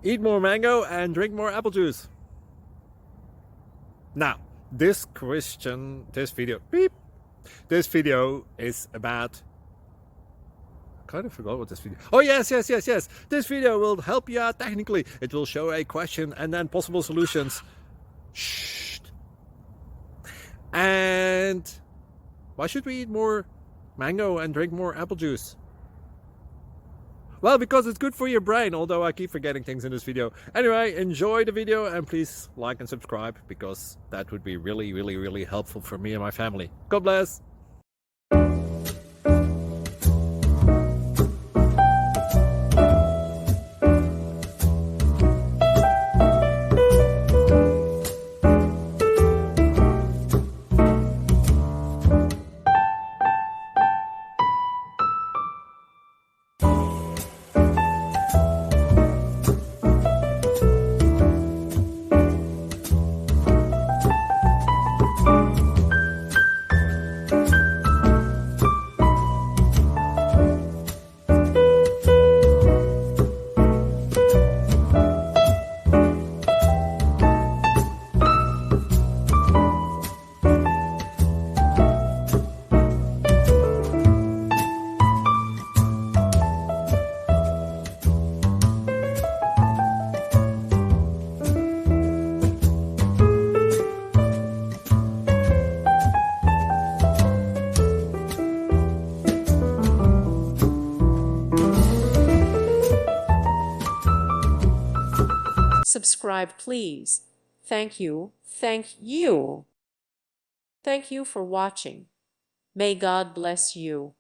Eat more mango and drink more apple juice. Now, this video is about, I kind of forgot what this video. Oh yes. This video will help you out technically. It will show a question and then possible solutions. Shh. And why should we eat more mango and drink more apple juice? Well, because it's good for your brain, although I keep forgetting things in this video. Anyway, enjoy the video and please like and subscribe, because that would be really helpful for me and my family. God bless! Subscribe, please. Thank you. Thank you. Thank you for watching. May God bless you.